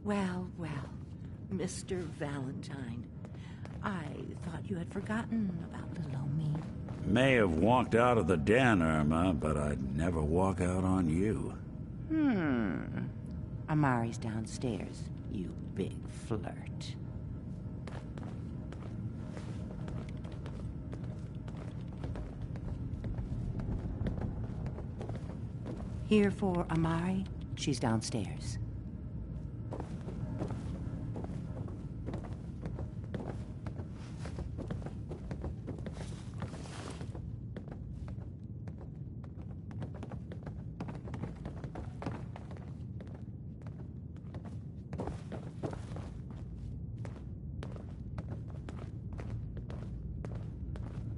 Well, well, Mr. Valentine. I thought you had forgotten about little old me. May have walked out of the den, Irma, but I'd never walk out on you. Amari's downstairs, you big flirt. Here for Amari? She's downstairs.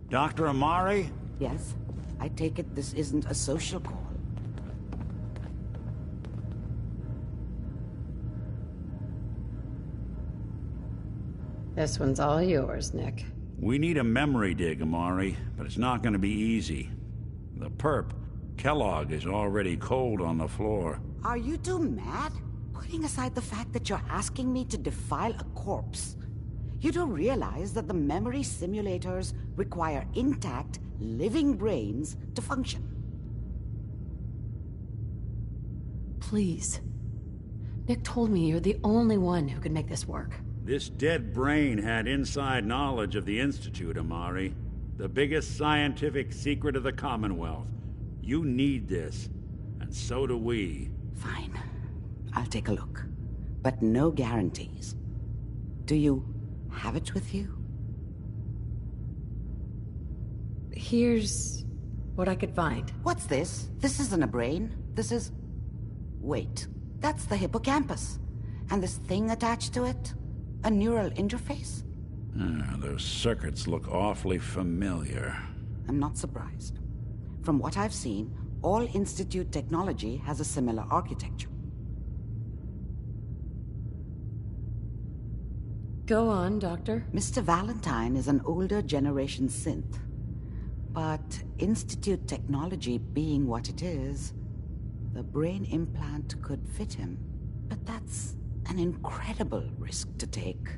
Dr. Amari? Yes? I take it this isn't a social call. This one's all yours, Nick. We need a memory dig, Amari, but it's not going to be easy. The perp, Kellogg, is already cold on the floor. Are you two mad? Putting aside the fact that you're asking me to defile a corpse, you do realize that the memory simulators require intact, living brains to function. Please. Nick told me you're the only one who could make this work. This dead brain had inside knowledge of the Institute, Amari. The biggest scientific secret of the Commonwealth. You need this, and so do we. Fine. I'll take a look. But no guarantees. Do you have it with you? Here's what I could find. What's this? This isn't a brain. This is... Wait. That's the hippocampus. And this thing attached to it? A neural interface? Those circuits look awfully familiar. I'm not surprised. From what I've seen, all Institute technology has a similar architecture. Go on, Doctor. Mr. Valentine is an older generation synth. But Institute technology being what it is, the brain implant could fit him. But that's an incredible risk to take.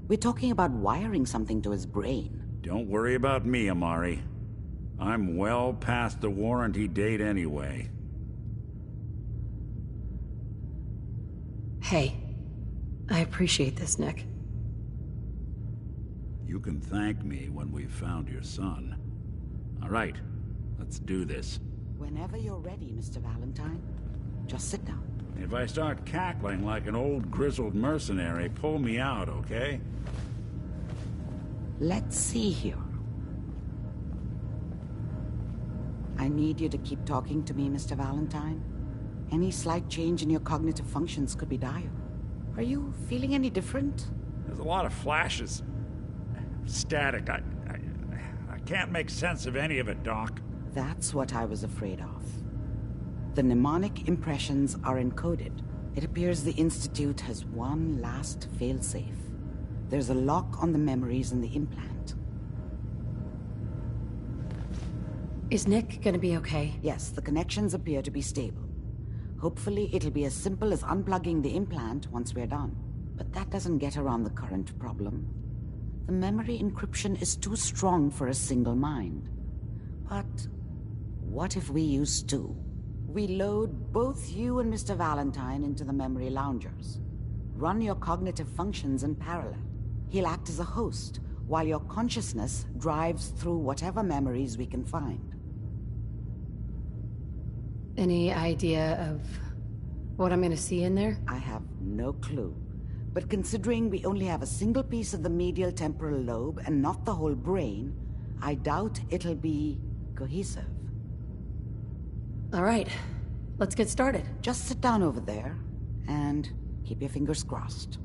We're talking about wiring something to his brain. Don't worry about me, Amari. I'm well past the warranty date anyway. Hey, I appreciate this, Nick. You can thank me when we've found your son. All right, let's do this. Whenever you're ready, Mr. Valentine. Just sit down. If I start cackling like an old grizzled mercenary, pull me out, okay? Let's see here. I need you to keep talking to me, Mr. Valentine. Any slight change in your cognitive functions could be dire. Are you feeling any different? There's a lot of flashes. Static. I can't make sense of any of it, Doc. That's what I was afraid of. The mnemonic impressions are encoded. It appears the Institute has one last failsafe. There's a lock on the memories in the implant. Is Nick gonna be okay? Yes, the connections appear to be stable. Hopefully it'll be as simple as unplugging the implant once we're done. But that doesn't get around the current problem. The memory encryption is too strong for a single mind. But what if we use two? We load both you and Mr. Valentine into the memory loungers. Run your cognitive functions in parallel. He'll act as a host, while your consciousness drives through whatever memories we can find. Any idea of what I'm gonna see in there? I have no clue. But considering we only have a single piece of the medial temporal lobe and not the whole brain, I doubt it'll be cohesive. All right, let's get started. Just sit down over there and keep your fingers crossed.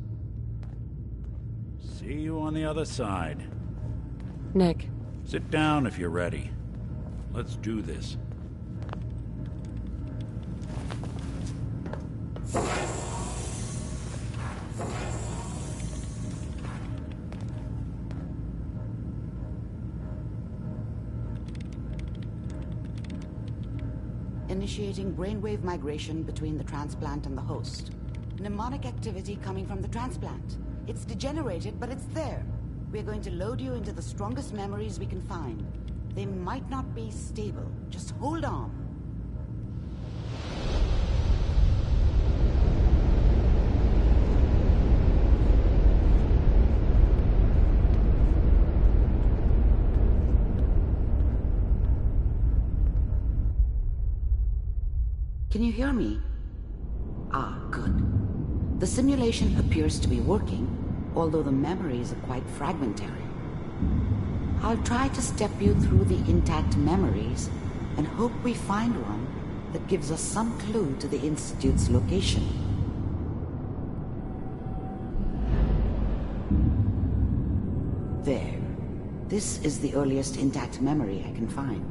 See you on the other side. Nick. Sit down if you're ready. Let's do this. Initiating brainwave migration between the transplant and the host. Mnemonic activity coming from the transplant. It's degenerated, but it's there. We're going to load you into the strongest memories we can find. They might not be stable. Just hold on. Can you hear me? Ah, good. The simulation appears to be working, although the memories are quite fragmentary. I'll try to step you through the intact memories and hope we find one that gives us some clue to the Institute's location. There. This is the earliest intact memory I can find.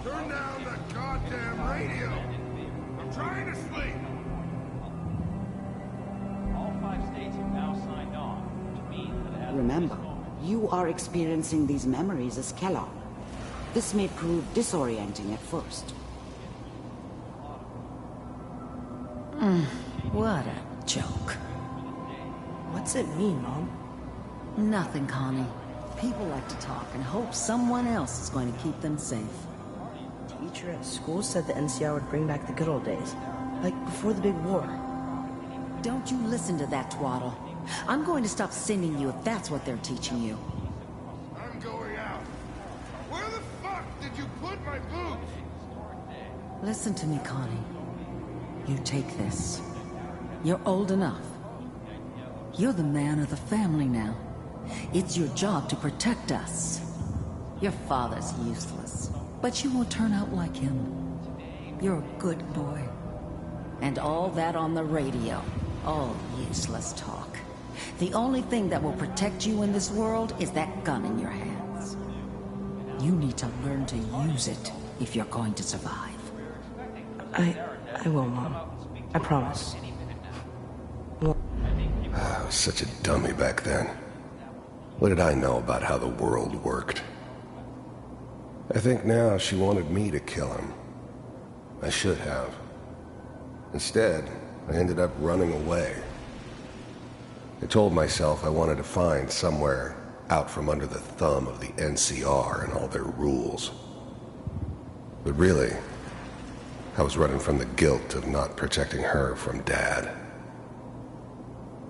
Turn down the goddamn radio! I'm trying to sleep! All 5 states have now signed on, which means that as Remember, you are experiencing these memories as Kellogg. This may prove disorienting at first. What a joke. What's it mean, Mom? Nothing, Connie. People like to talk and hope someone else is going to keep them safe. Teacher at school said the NCR would bring back the good old days. Like before the big war. Don't you listen to that twaddle. I'm going to stop sending you if that's what they're teaching you. I'm going out. Where the fuck did you put my boots? Listen to me, Connie. You take this. You're old enough. You're the man of the family now. It's your job to protect us. Your father's useless, but you won't turn out like him. You're a good boy. And all that on the radio, all useless talk. The only thing that will protect you in this world is that gun in your hands. You need to learn to use it if you're going to survive. I will, Mom. I promise. I was such a dummy back then. What did I know about how the world worked? I think now she wanted me to kill him. I should have. Instead, I ended up running away. I told myself I wanted to find somewhere out from under the thumb of the NCR and all their rules. But really, I was running from the guilt of not protecting her from Dad.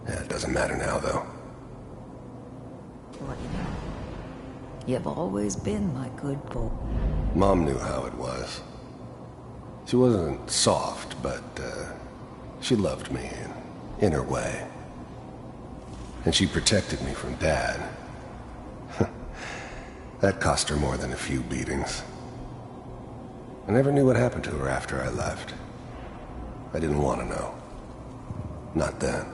Yeah, it doesn't matter now, though. What do you know? You've always been my good boy. Mom knew how it was. She wasn't soft, but she loved me in her way. And she protected me from Dad. That cost her more than a few beatings. I never knew what happened to her after I left. I didn't want to know. Not then.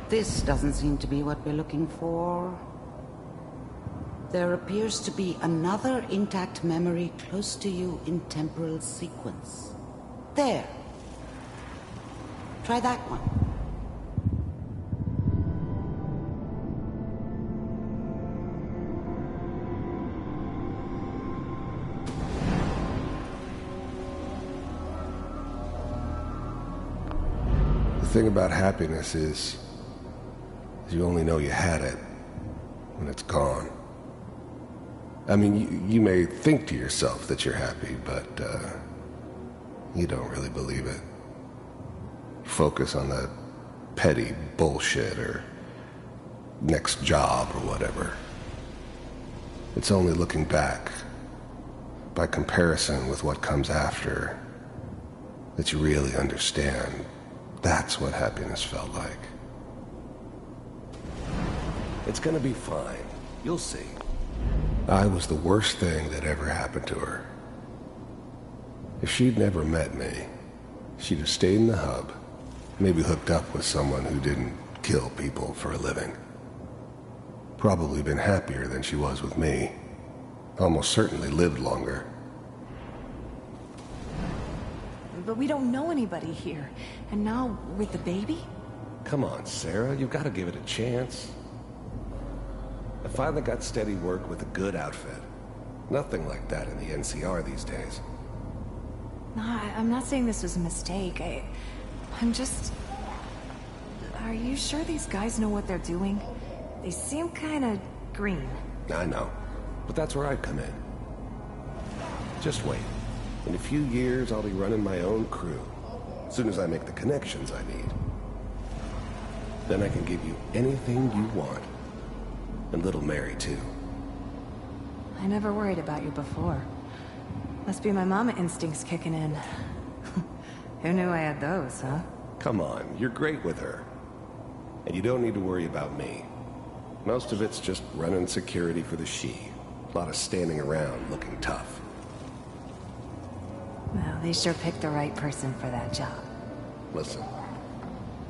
This doesn't seem to be what we're looking for. There appears to be another intact memory close to you in temporal sequence. There. Try that one. The thing about happiness is you only know you had it when it's gone. I mean, you may think to yourself that you're happy, but you don't really believe it. Focus on the petty bullshit or next job or whatever. It's only looking back, by comparison with what comes after, that you really understand. That's what happiness felt like. It's gonna be fine. You'll see. I was the worst thing that ever happened to her. If she'd never met me, she'd have stayed in the hub, maybe hooked up with someone who didn't kill people for a living. Probably been happier than she was with me. Almost certainly lived longer. But we don't know anybody here. And now, with the baby? Come on, Sarah, you've got to give it a chance. I finally got steady work with a good outfit. Nothing like that in the NCR these days. No, I'm not saying this was a mistake. I'm just... Are you sure these guys know what they're doing? They seem kinda green. I know, but that's where I come in. Just wait. In a few years, I'll be running my own crew. As soon as I make the connections I need. Then I can give you anything you want. And little Mary, too. I never worried about you before. Must be my mama instincts kicking in. Who knew I had those, huh? Come on, you're great with her. And you don't need to worry about me. Most of it's just running security for the She. A lot of standing around looking tough. Well, they sure picked the right person for that job. Listen,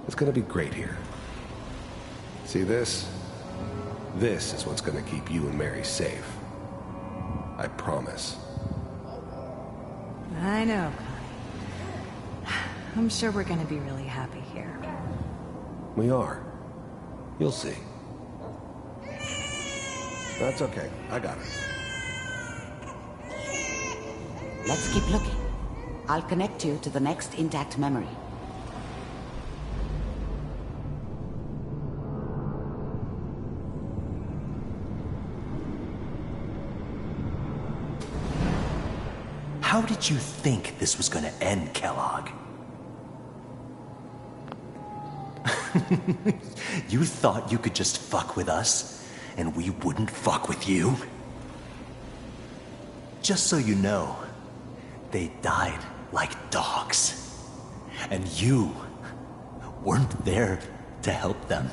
it's gonna be great here. See this? This is what's gonna keep you and Mary safe. I promise. I know, Connie. I'm sure we're gonna be really happy here. We are. You'll see. That's okay. I got it. Let's keep looking. I'll connect you to the next intact memory. How did you think this was gonna end, Kellogg? You thought you could just fuck with us, and we wouldn't fuck with you? Just so you know, they died like dogs. And you weren't there to help them.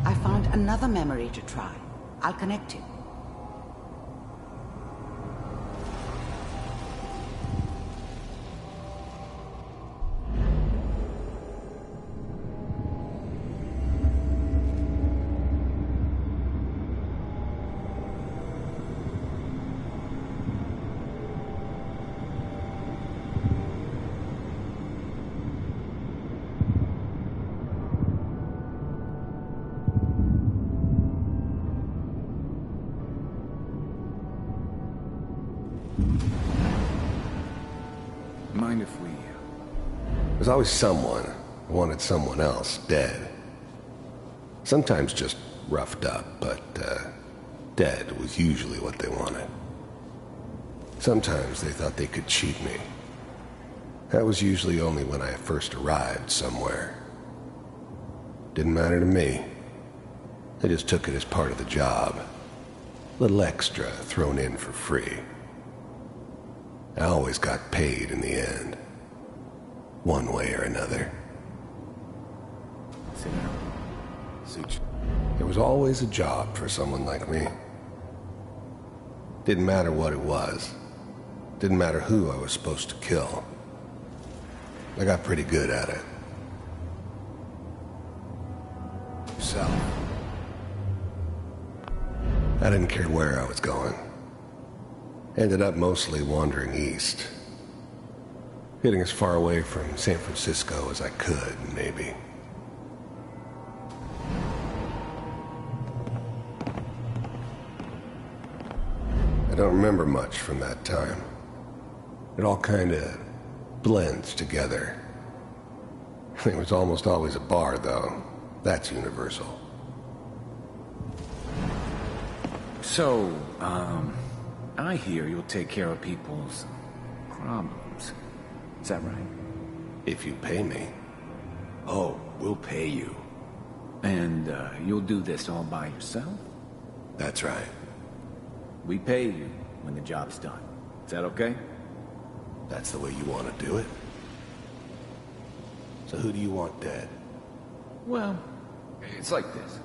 I found another memory to try. I'll connect you. Mind if we... There's always someone who wanted someone else dead. Sometimes just roughed up, but dead was usually what they wanted. Sometimes they thought they could cheat me. That was usually only when I first arrived somewhere. Didn't matter to me. They just took it as part of the job. A little extra thrown in for free. I always got paid in the end. One way or another. Sit down. Suit. There was always a job for someone like me. Didn't matter what it was. Didn't matter who I was supposed to kill. I got pretty good at it. Yourself. I didn't care where I was going. Ended up mostly wandering east. Getting as far away from San Francisco as I could, maybe. I don't remember much from that time. It all kinda blends together. There was almost always a bar, though. That's universal. So, I hear you'll take care of people's problems. Is that right? If you pay me. Oh, we'll pay you. And, you'll do this all by yourself? That's right. We pay you when the job's done. Is that okay? That's the way you want to do it? So who do you want dead? Well, it's like this.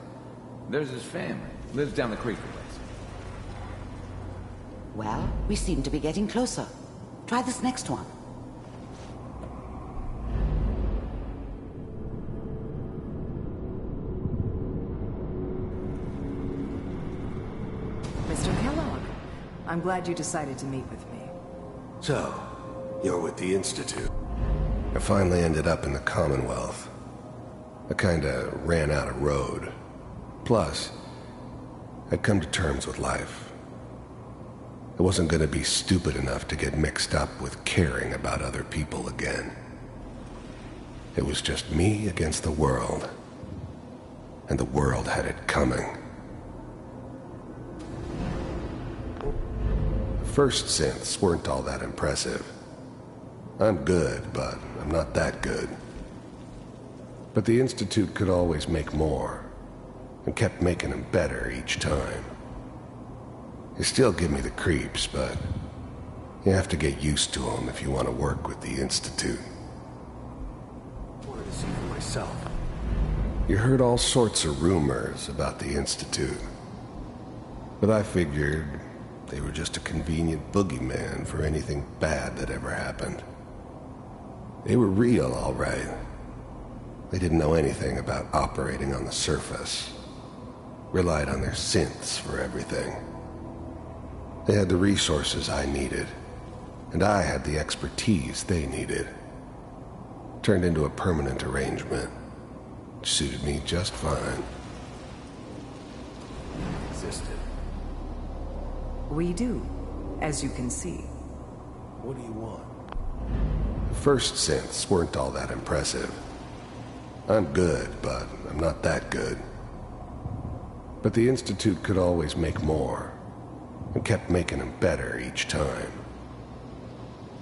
There's his family. Lives down the creek a ways. Well, we seem to be getting closer. Try this next one. Mr. Kellogg, I'm glad you decided to meet with me. So, you're with the Institute. I finally ended up in the Commonwealth. I kinda ran out of road. Plus, I'd come to terms with life. I wasn't gonna be stupid enough to get mixed up with caring about other people again. It was just me against the world. And the world had it coming. The first synths weren't all that impressive. I'm good, but I'm not that good. But the Institute could always make more, and kept making them better each time. They still give me the creeps, but you have to get used to them if you want to work with the Institute. I wanted to see for myself. You heard all sorts of rumors about the Institute, but I figured they were just a convenient boogeyman for anything bad that ever happened. They were real, all right. They didn't know anything about operating on the surface. Relied on their synths for everything. They had the resources I needed, and I had the expertise they needed. Turned into a permanent arrangement. Suited me just fine. Existed. We do, as you can see. What do you want? The first synths weren't all that impressive. I'm good, but I'm not that good. But the Institute could always make more, and kept making them better each time.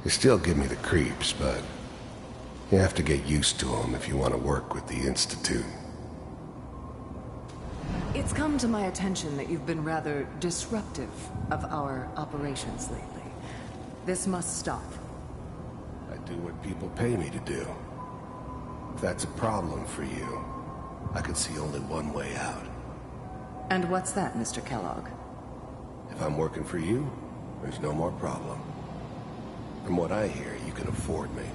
They still give me the creeps, but you have to get used to them if you want to work with the Institute. It's come to my attention that you've been rather disruptive of our operations lately. This must stop. I do what people pay me to do. If that's a problem for you, I could see only one way out. And what's that, Mr. Kellogg? If I'm working for you, there's no more problem. From what I hear, you can afford me.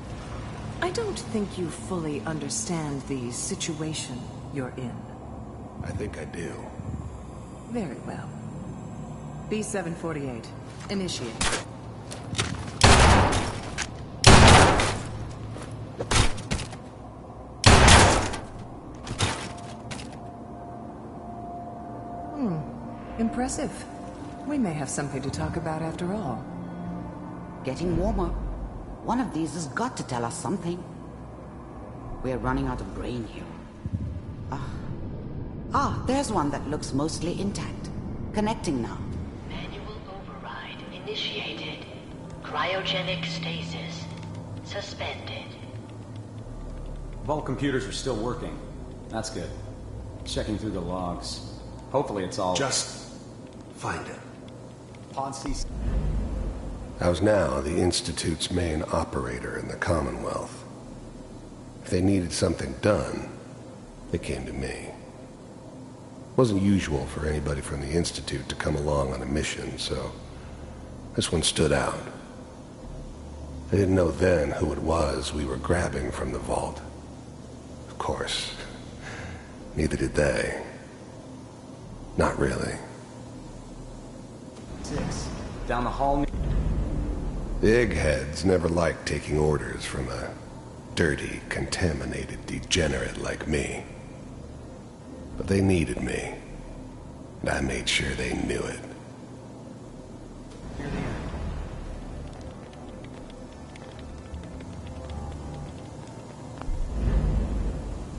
I don't think you fully understand the situation you're in. I think I do. Very well. B-748, initiate. Impressive. We may have something to talk about after all. Getting warmer. One of these has got to tell us something. We're running out of brain here. There's one that looks mostly intact. Connecting now. Manual override initiated. Cryogenic stasis suspended. Vault computers are still working. That's good. Checking through the logs. Hopefully it's all... Just find it. Ponzi... I was now the Institute's main operator in the Commonwealth. If they needed something done, they came to me. It wasn't usual for anybody from the Institute to come along on a mission, so this one stood out. I didn't know then who it was we were grabbing from the vault. Of course, neither did they. Not really. 6. Down the hall... The eggheads never liked taking orders from a dirty, contaminated degenerate like me. But they needed me, and I made sure they knew it.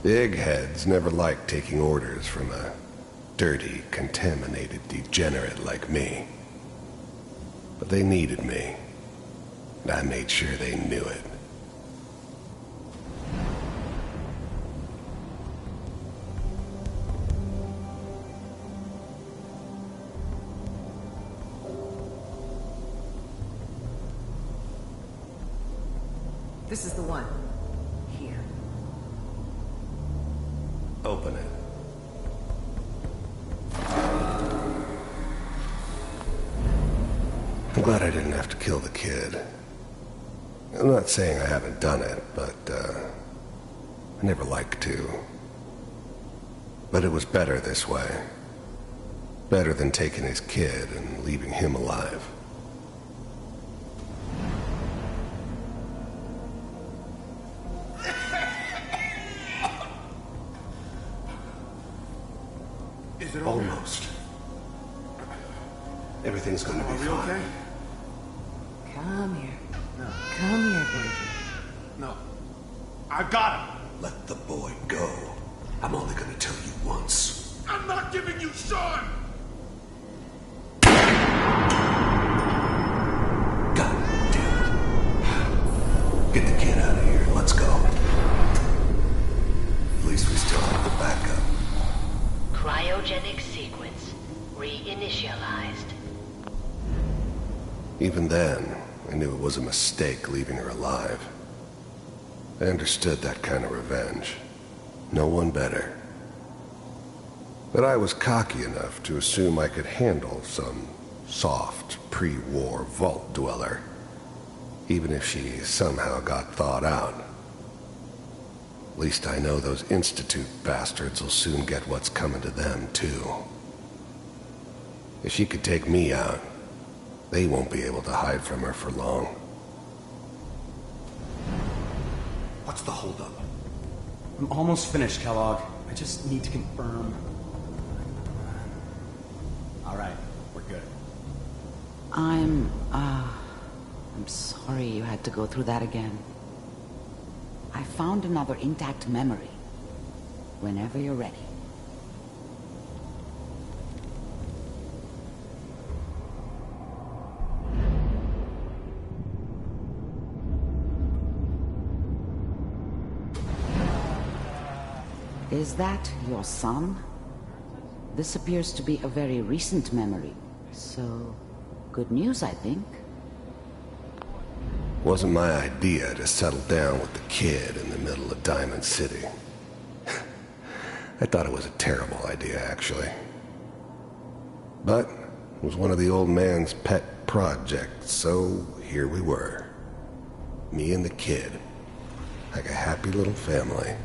The eggheads never liked taking orders from a dirty, contaminated degenerate like me. But they needed me, and I made sure they knew it. This is the one. Here. Open it. I'm glad I didn't have to kill the kid. I'm not saying I haven't done it, but, I never liked to. But it was better this way. Better than taking his kid and leaving him alive. Is it almost? Everything's gonna be fine. Okay? Come here. No. Come here, baby. No. I've got him! Let the boy go. I'm only gonna tell you once. I'm not giving you Sean! God damn it. Get the kid out of here. Let's go. At least we still have the backup. Cryogenic sequence reinitialized. Even then, I knew it was a mistake leaving her alive. I understood that kind of revenge. No one better. But I was cocky enough to assume I could handle some soft, pre-war vault dweller, even if she somehow got thawed out. At least I know those Institute bastards will soon get what's coming to them, too. If she could take me out, they won't be able to hide from her for long. What's the holdup? I'm almost finished, Kellogg. I just need to confirm. All right, we're good. I'm sorry you had to go through that again. I found another intact memory. Whenever you're ready. Is that your son? This appears to be a very recent memory, so good news, I think. Wasn't my idea to settle down with the kid in the middle of Diamond City. I thought it was a terrible idea, actually. But it was one of the old man's pet projects, so here we were. Me and the kid, like a happy little family.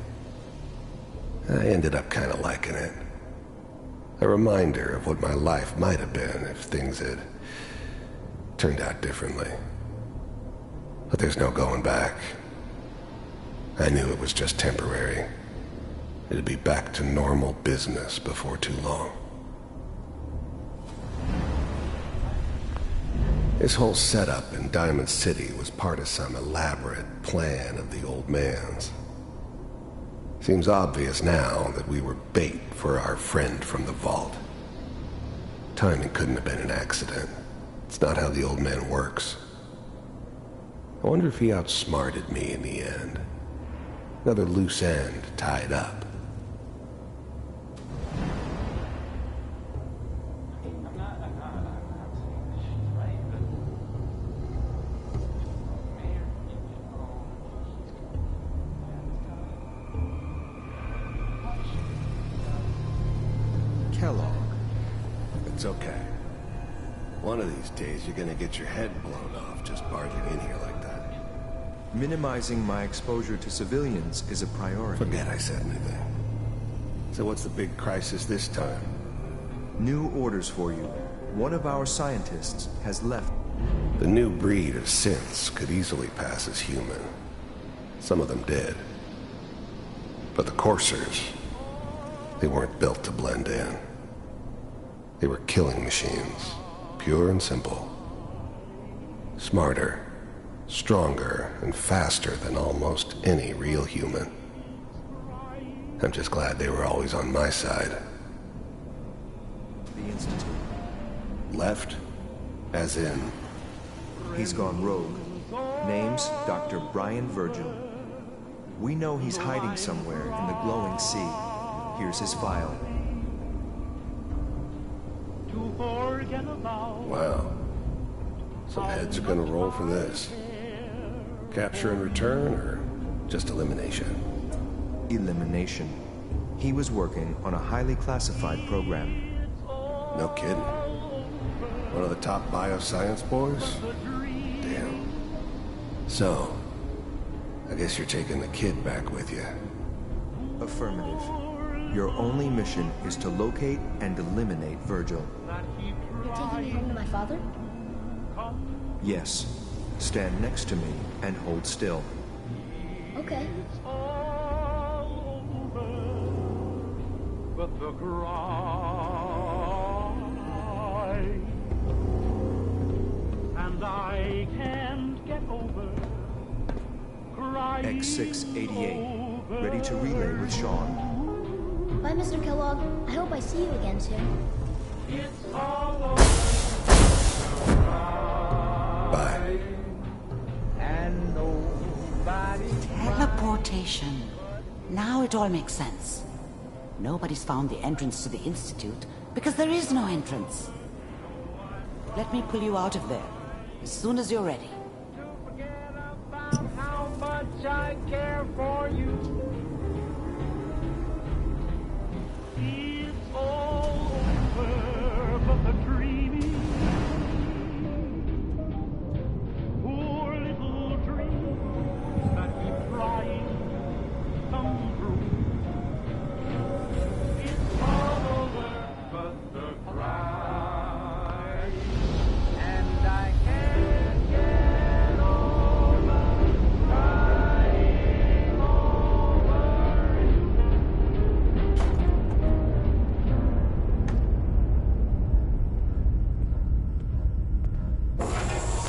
I ended up kind of liking it. A reminder of what my life might have been if things had turned out differently. But there's no going back. I knew it was just temporary. It'd be back to normal business before too long. This whole setup in Diamond City was part of some elaborate plan of the old man's. Seems obvious now that we were bait for our friend from the vault. Timing couldn't have been an accident. It's not how the old man works. I wonder if he outsmarted me in the end. Another loose end tied up. Kellogg. It's okay. One of these days you're gonna get your head blown off just barging in here like that. Minimizing my exposure to civilians is a priority. Forget I said anything. So what's the big crisis this time? New orders for you. One of our scientists has left. The new breed of synths could easily pass as human. Some of them did. But the coursers, they weren't built to blend in. They were killing machines, pure and simple. Smarter, stronger, and faster than almost any real human. I'm just glad they were always on my side. The Institute. Left? As in? He's gone rogue. Name's Dr. Brian Virgil. We know he's hiding somewhere in the glowing sea. Here's his file. Wow. Some heads are gonna roll for this. Capture and return, or just elimination? Elimination. He was working on a highly classified program. No kidding. One of the top bioscience boys? Damn. So, I guess you're taking the kid back with you. Affirmative. Your only mission is to locate and eliminate Virgil. You're taking me home to my father? Yes. Stand next to me and hold still. Okay. But the cry X688, ready to relay with Sean. Bye, Mr. Kellogg. I hope I see you again soon. Bye. Teleportation. Now it all makes sense. Nobody's found the entrance to the Institute because there is no entrance. Let me pull you out of there as soon as you're ready. How much I care for you. It's all over, but the dreaming. Poor little dream that keeps trying to come true. It's all over, but the cry. And I can't get over crying over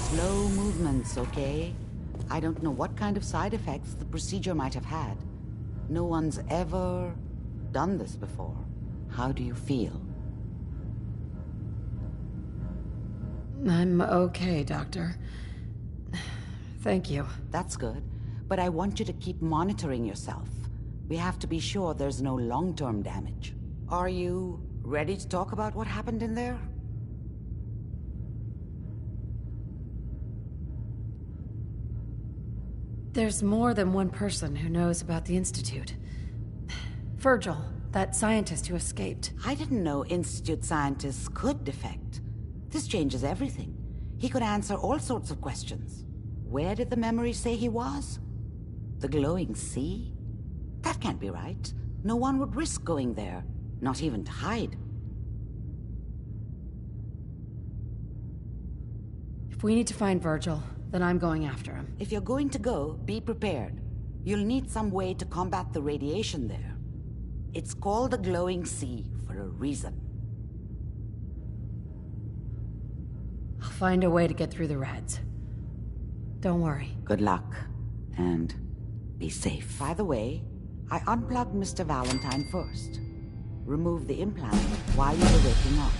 Slow movements, okay? I don't know what kind of side effects the procedure might have had. No one's ever done this before. How do you feel? I'm okay, Doctor. Thank you. That's good. But I want you to keep monitoring yourself. We have to be sure there's no long-term damage. Are you ready to talk about what happened in there? There's more than one person who knows about the Institute. Virgil, that scientist who escaped. I didn't know Institute scientists could defect. This changes everything. He could answer all sorts of questions. Where did the memory say he was? The glowing sea? That can't be right. No one would risk going there, not even to hide. If we need to find Virgil, then I'm going after him. If you're going to go, be prepared. You'll need some way to combat the radiation there. It's called the glowing sea for a reason. I'll find a way to get through the rats. Don't worry. Good luck, and be safe. By the way, I unplugged Mr. Valentine first. Remove the implant while you were waking up.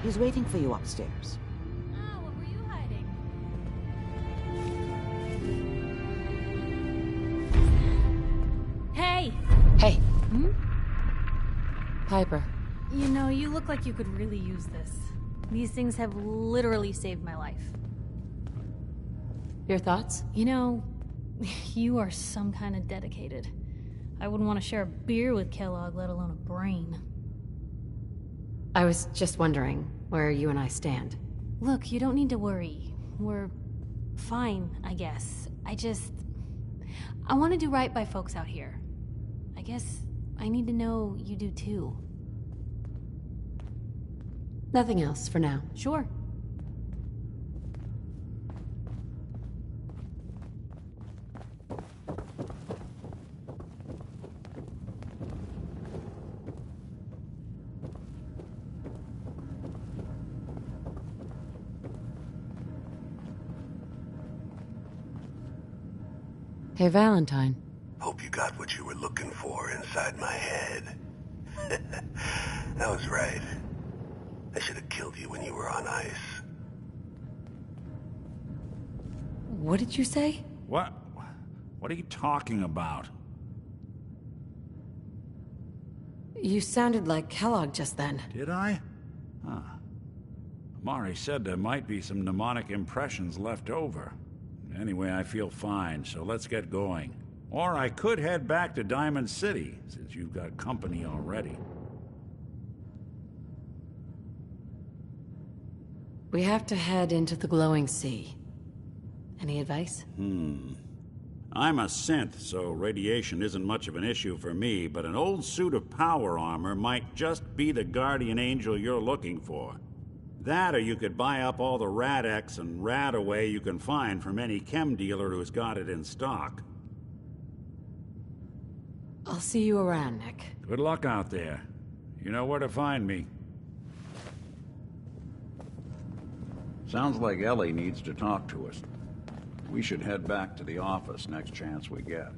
He's waiting for you upstairs. Hey! Hey! Piper. You know, you look like you could really use this. These things have literally saved my life. Your thoughts? You know, you are some kind of dedicated. I wouldn't want to share a beer with Kellogg, let alone a brain. I was just wondering where you and I stand. Look, you don't need to worry. We're fine, I guess. I want to do right by folks out here. I guess I need to know you do too. Nothing else for now. Sure. Hey, Valentine. Hope you got what you were looking for inside my head. I was right. I should have killed you when you were on ice. What did you say? What are you talking about? You sounded like Kellogg just then. Did I? Huh. Amari said there might be some mnemonic impressions left over. Anyway, I feel fine, so let's get going. Or I could head back to Diamond City, since you've got company already. We have to head into the glowing sea. Any advice? I'm a synth, so radiation isn't much of an issue for me, but an old suit of power armor might just be the guardian angel you're looking for. That, or you could buy up all the Rad-X and Rad-Away you can find from any chem dealer who's got it in stock. I'll see you around, Nick. Good luck out there. You know where to find me. Sounds like Ellie needs to talk to us. We should head back to the office next chance we get.